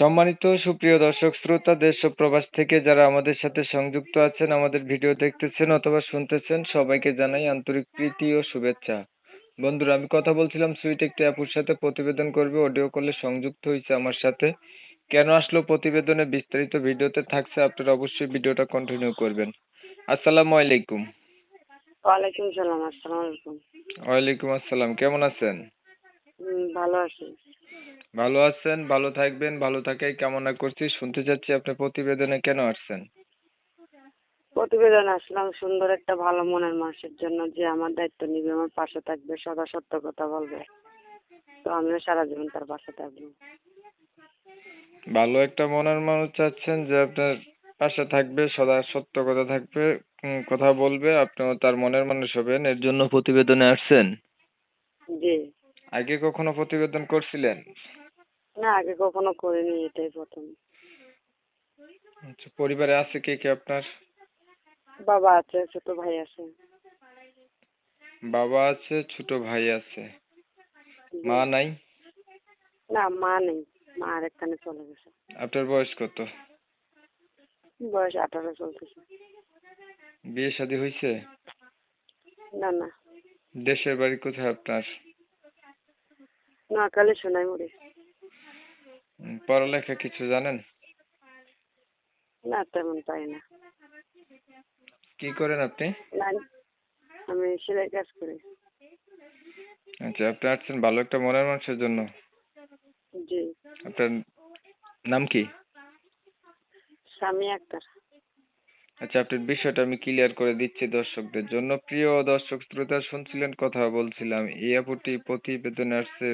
সম্মানিত সুপ্রিয় দর্শক শ্রোতা দেশ ও প্রবাস থেকে যারা আমাদের সাথে সংযুক্ত আছেন, আমাদের ভিডিও দেখতেছেন অথবা শুনতেছেন, সবাইকে জানাই আন্তরিক প্রীতি ও শুভেচ্ছা। বন্ধুরা, আমি কথা বলছিলাম সুইট একটি আপুর সাথে, প্রতিবেদন করবে, অডিও কলে সংযুক্ত হয়েছে আমার সাথে। কেন আসলো প্রতিবেদনে বিস্তারিত ভিডিওতে থাকছে, আপনারা অবশ্যই ভিডিওটা কন্টিনিউ করবেন। আসসালামু আলাইকুম। ওয়ালাইকুম সালাম। আসসালামু আলাইকুম। ওয়ালাইকুম আসসালাম, কেমন আছেন? ভালো আছি। ভালো আছেন, ভালো থাকবেন, ভালো থাকাই কামনা করছি। শুনতে চাচ্ছি আপনি প্রতিবেদনে কেন আসছেন? প্রতিবেদন আসলাম সুন্দর একটা ভালো মনের মানুষের জন্য, যে আমার দায়িত্ব নিবে, আমার পাশে থাকবে, সদা সত্য কথা বলবে। তো আমিও সারা জীবন তার পাশে থাকবো। ভালো একটা মনের মানুষ চাচ্ছেন যে আপনার পাশে থাকবে, সদা সত্য কথা থাকবে, কথা বলবে, আপনিও তার মনের মানুষ হবেন, এর জন্য প্রতিবেদনে আসছেন। জি। আগে কখনো প্রতিবেদন করছিলেন? না, আগে কখনো করিনি, এটাই প্রথম। আচ্ছা, পরিবারে আছে কে কে আপনার? বাবা আছে, ছোট ভাই আছে। বাবা আছে, ছোট ভাই আছে। জি। মা নাই? না, মা নেই। মা আরেকখানে চলে গেছে। আপনার বয়স কত? বয়স 18 চলতেছে। বিয়ে শাদী হয়েছে? না না। দেশের বাড়ি কোথায় আপনার? নোয়াখালী সোনাইমুড়ি। পড়ালেখা কিছু জানেন? না, তেমন পাই না। কি করেন আপনি? না, আমি সেলাই কাজ করি। আচ্ছা, আপনি আসছেন ভালো একটা মনের মানুষের জন্য। জি। আপনার নাম কি? সামিয়া আক্তার। আচ্ছা, আপনার বিষয়টা আমি ক্লিয়ার করে দিচ্ছি দর্শকদের জন্য। প্রিয় দর্শক শ্রোতা, শুনছিলেন, কথা বলছিলাম। এই আপুটি প্রতিবেদনে আসছে,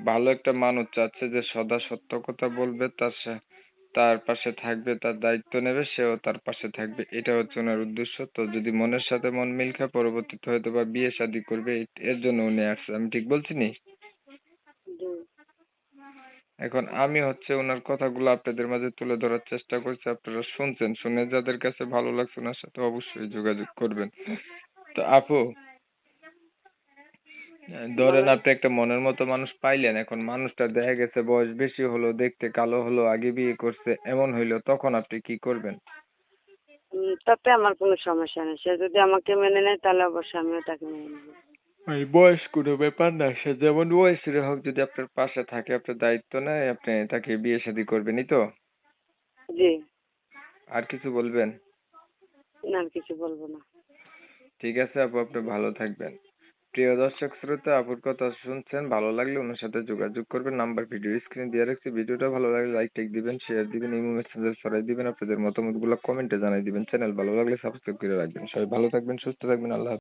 ভালো একটা মানুষ চাচ্ছে যে সদা সত্য কথা বলবে, তার পাশে থাকবে, তার দায়িত্ব নেবে, সেও তার পাশে থাকবে। এটা হচ্ছে ওনার উদ্দেশ্য। তো যদি মনের সাথে মন মিল খায়, পরবর্তীতে হয়তো বা বিয়ে শাদী করবে, এর জন্য উনি আসছে। আমি ঠিক বলছি নি? জি। এখন আমি হচ্ছে ওনার কথাগুলো আপনাদের মাঝে তুলে ধরার চেষ্টা করছি। আপনারা শুনছেন, শুনে যাদের কাছে ভালো লাগছে ওনার সাথে অবশ্যই যোগাযোগ করবেন। তো আপু, ধরেন বলেন। আপনি একটা মনের মতো মানুষ পাইলেন, এখন মানুষটা দেখা গেছে বয়স বেশি হলো, দেখতে কালো হলো, আগে বিয়ে করছে, এমন হইলো, তখন আপনি কি করবেন? তাতে আমার কোনো সমস্যা নেই। সে যদি আমাকে মেনে নেয় তাহলে অবশ্যই আমিও তাকে মেনে নেব। ভাই, বয়স কোনো ব্যাপার না, সে যেমন বয়সের হোক, যদি আপনার পাশে থাকে, আপনার দায়িত্ব নেয়, আপনি তাকে বিয়ে শাদী করবেনই তো? জি। আর কিছু বলবেন? না, আর কিছু বলবো না। ঠিক আছে আপু, আপনি ভালো থাকবেন। প্রিয় দর্শক শ্রোতা, আপুর কথা শুনছেন, ভালো লাগলে ওনার সাথে যোগাযোগ করবেন। নাম্বার ভিডিও স্ক্রিনে দিয়ে রাখছি। ভিডিওটা ভালো লাগলে লাইক টেক দিবেন, শেয়ার দিবেন, ইমো মেসেঞ্জার ছড়াই দিবেন, আপনাদের মতামতগুলো কমেন্টে জানাই দিবেন। চ্যানেল ভালো লাগলে সাবস্ক্রাইব করে রাখবেন। সবাই ভালো থাকবেন, সুস্থ থাকবেন, আল্লাহ হাফেজ।